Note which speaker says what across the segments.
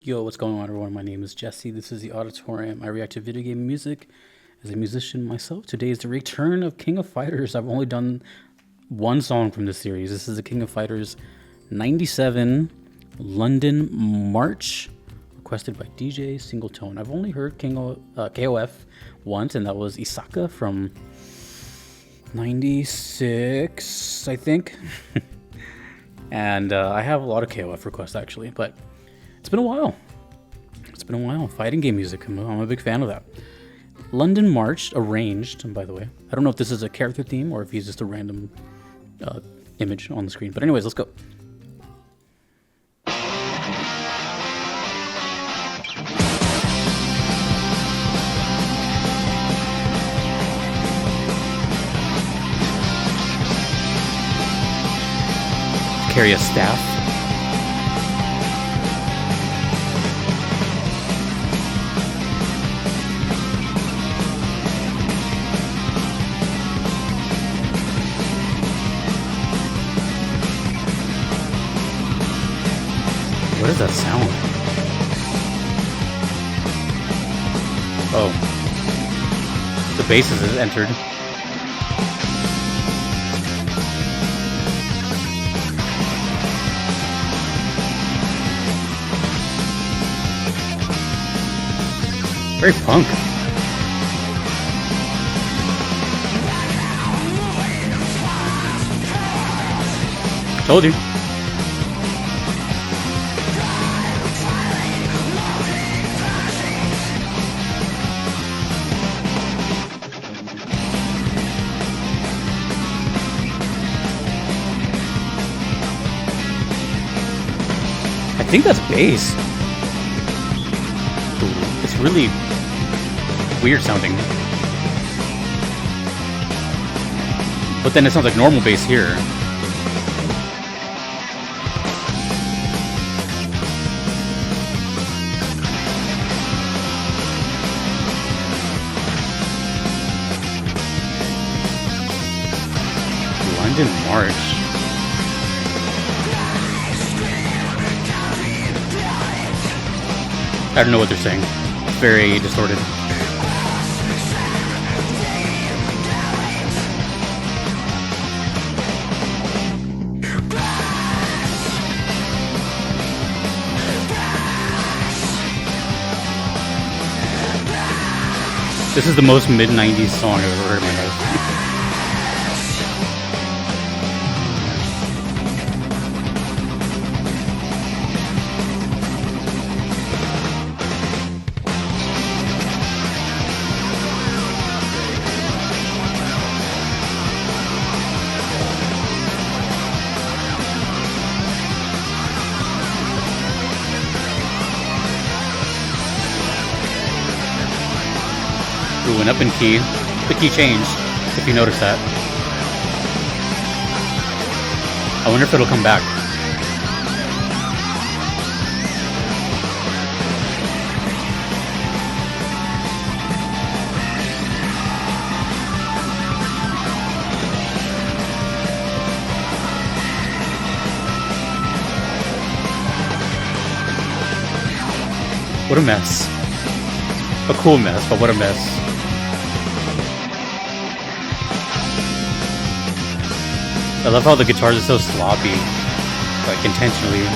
Speaker 1: Yo, what's going on, everyone? My name is Jesse. This is the Auditorium. I react to video game music as a musician myself. Today is the return of King of Fighters. I've only done one song from this series. This is the King of Fighters 97 London March, requested by DJ Singletone. I've only heard KOF once, and that was Isaka from 96, I think. And I have a lot of KOF requests, actually, but it's been a while. Fighting game music. I'm a big fan of that. London March, arranged, by the way. I don't know if this is a character theme or if he's just a random image on the screen. But anyways, let's go. Carry a staff. What is that sound? Oh. The bass has entered. Very punk. Told you. I think that's bass. It's really weird sounding. But then it sounds like normal bass here. London March. I don't know what they're saying. It's very distorted. This is the most mid-90s song I've ever heard in my life. Ooh, went up in key. The key changed, if you notice that. I wonder if it'll come back. What a mess. A cool mess, but what a mess. I love how the guitars are so sloppy, like intentionally.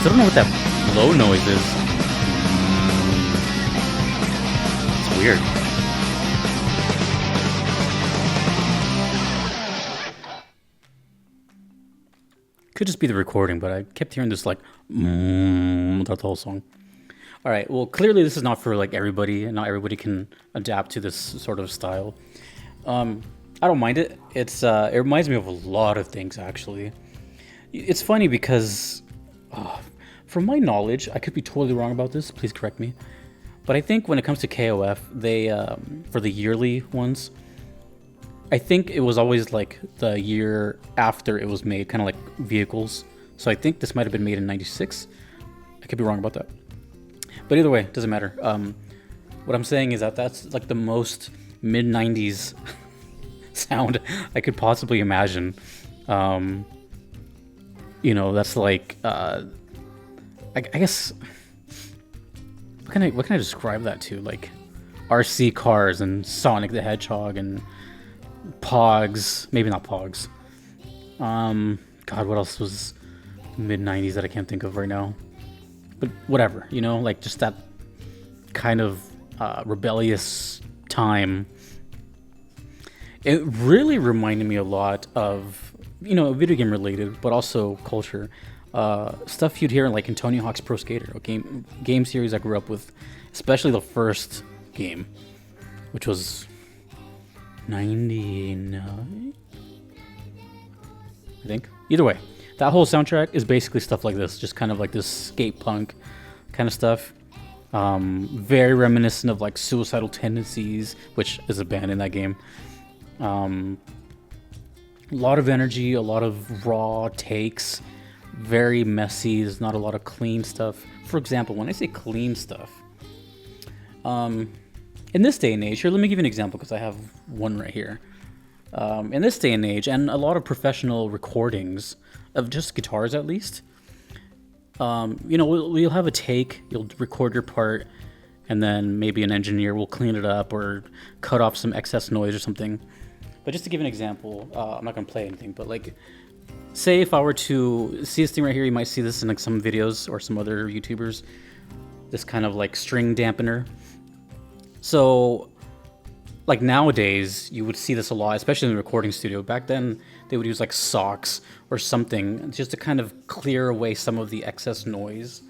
Speaker 1: still don't know what that low noise is. It's weird. Could just be the recording, but I kept hearing this like throughout the whole song. All right. Well, clearly this is not for like everybody, and not everybody can adapt to this sort of style. I don't mind it. It reminds me of a lot of things actually. It's funny because, from my knowledge, I could be totally wrong about this. Please correct me. But I think when it comes to KOF, they for the yearly ones, I think it was always like the year after it was made, kind of like Vehicles. So I think this might have been made in '96. I could be wrong about that. But either way, it doesn't matter. What I'm saying is that that's like the most mid '90s sound I could possibly imagine. That's like I guess what can I describe that to? Like RC cars and Sonic the Hedgehog and Pogs. Maybe not Pogs. God, what else was mid '90s that I can't think of right now? But whatever, like just that kind of rebellious time. It really reminded me a lot of, video game related, but also culture. Stuff you'd hear like in Tony Hawk's Pro Skater, a game series I grew up with, especially the first game, which was 99, I think. Either way, that whole soundtrack is basically stuff like this, just kind of like this skate punk kind of stuff. Very reminiscent of like Suicidal Tendencies, which is a band in that game. A lot of energy, a lot of raw takes, very messy. There's not a lot of clean stuff. For example, when I say clean stuff, in this day and age, here, let me give you an example because I have one right here. In this day and age, and a lot of professional recordings of just guitars at least, you'll have a take, you'll record your part, and then maybe an engineer will clean it up or cut off some excess noise or something. But just to give an example, I'm not going to play anything, but like, say if I were to see this thing right here, you might see this in like some videos or some other YouTubers, this kind of like string dampener. So like nowadays, you would see this a lot, especially in the recording studio. Back then, they would use like socks or something just to kind of clear away some of the excess noise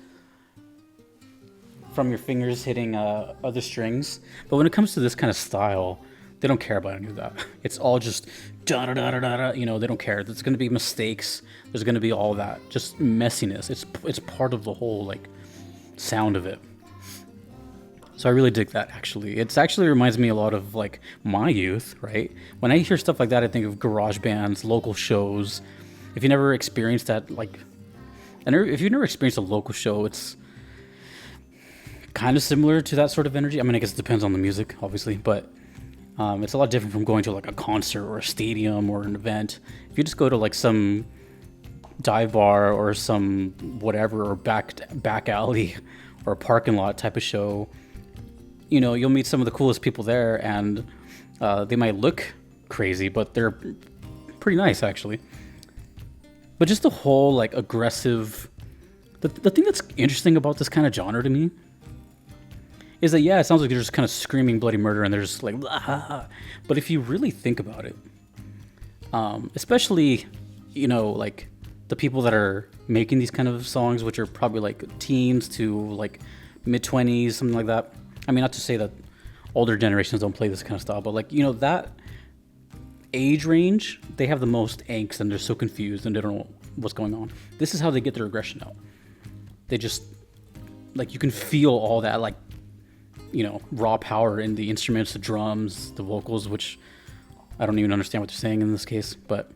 Speaker 1: from your fingers hitting other strings. But when it comes to this kind of style, they don't care about any of that. It's all just da da da da da. They don't care. There's going to be mistakes. There's going to be all that, just messiness. It's part of the whole like sound of it. So I really dig that, actually. It actually reminds me a lot of like my youth, right? When I hear stuff like that, I think of garage bands, local shows. If you never experienced that, if you've never experienced a local show, it's kind of similar to that sort of energy. I mean, I guess it depends on the music, obviously, but it's a lot different from going to like a concert or a stadium or an event. If you just go to like some dive bar or some whatever, or back alley or a parking lot type of show, you'll meet some of the coolest people there, and they might look crazy, but they're pretty nice actually. But just the whole like aggressive, the thing that's interesting about this kind of genre to me is that, yeah, it sounds like they're just kind of screaming bloody murder and they're just like, blah. But if you really think about it, especially, like the people that are making these kind of songs, which are probably like teens to like mid-20s, something like that. I mean, not to say that older generations don't play this kind of style, but like, that age range, they have the most angst and they're so confused and they don't know what's going on. This is how they get their aggression out. They just, like, you can feel all that, like, raw power in the instruments, the drums, the vocals, which I don't even understand what they're saying in this case, but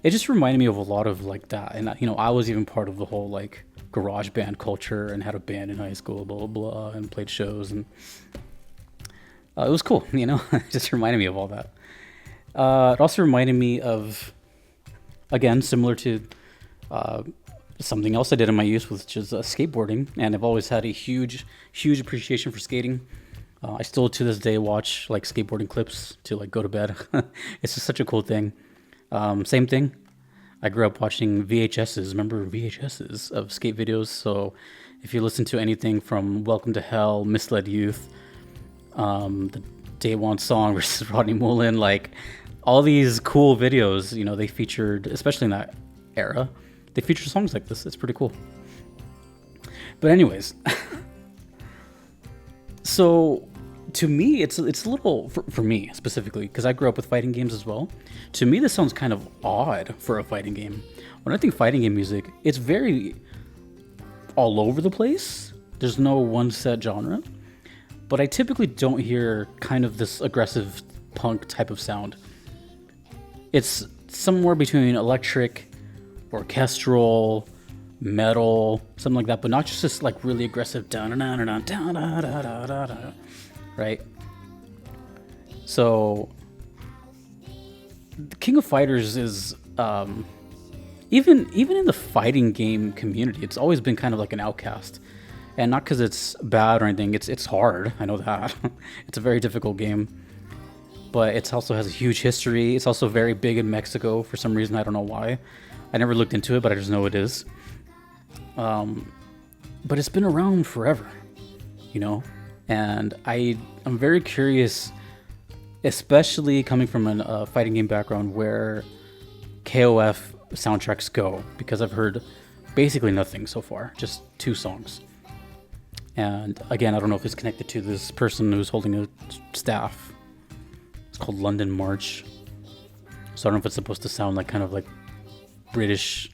Speaker 1: it just reminded me of a lot of like that. And, I was even part of the whole like garage band culture and had a band in high school, blah, blah, blah, and played shows. And it was cool, it just reminded me of all that. It also reminded me of, again, similar to something else I did in my youth, which is skateboarding. And I've always had a huge appreciation for skating. I still to this day watch like skateboarding clips to like go to bed. It's just such a cool thing. Same thing. I grew up watching VHSs. Remember VHSs of skate videos? So if you listen to anything from Welcome to Hell, Misled Youth, the Day One song versus Rodney Mullen, like all these cool videos, you know, they featured, especially in that era, they featured songs like this. It's pretty cool. But anyways, so to me, it's a little for me specifically because I grew up with fighting games as well. To me, this sounds kind of odd for a fighting game. When I think fighting game music, it's very all over the place. There's no one set genre, but I typically don't hear kind of this aggressive punk type of sound. It's somewhere between electric, orchestral, metal, something like that, but not just this like really aggressive right? So the King of Fighters is even in the fighting game community, it's always been kind of like an outcast. And not because it's bad or anything, it's hard. I know that. It's a very difficult game. But it also has a huge history. It's also very big in Mexico for some reason. I don't know why. I never looked into it, but I just know it is. But it's been around forever, you know? And I'm very curious, especially coming from a fighting game background, where KOF soundtracks go, because I've heard basically nothing so far, just 2 songs. And again, I don't know if it's connected to this person who's holding a staff. It's called London March. So I don't know if it's supposed to sound like kind of like British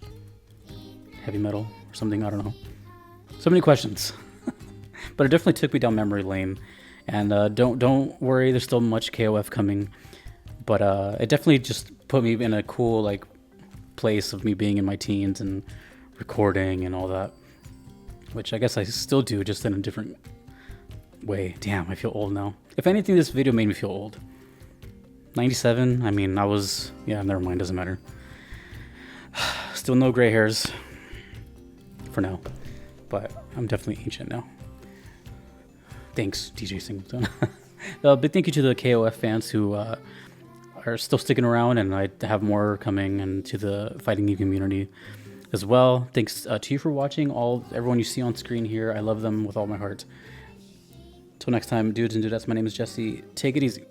Speaker 1: heavy metal or something. I don't know. So many questions. But it definitely took me down memory lane. And don't worry, there's still much KOF coming. But it definitely just put me in a cool like place of me being in my teens and recording and all that. Which I guess I still do, just in a different way. Damn, I feel old now. If anything, this video made me feel old. 97, I mean, yeah, never mind, doesn't matter. Still no gray hairs. For now. But I'm definitely ancient now. Thanks, DJ Singleton. Big thank you to the KOF fans who are still sticking around, and I have more coming, and to the fighting game community as well. Thanks to you for watching. Everyone you see on screen here, I love them with all my heart. Till next time, dudes and dudettes, my name is Jesse. Take it easy.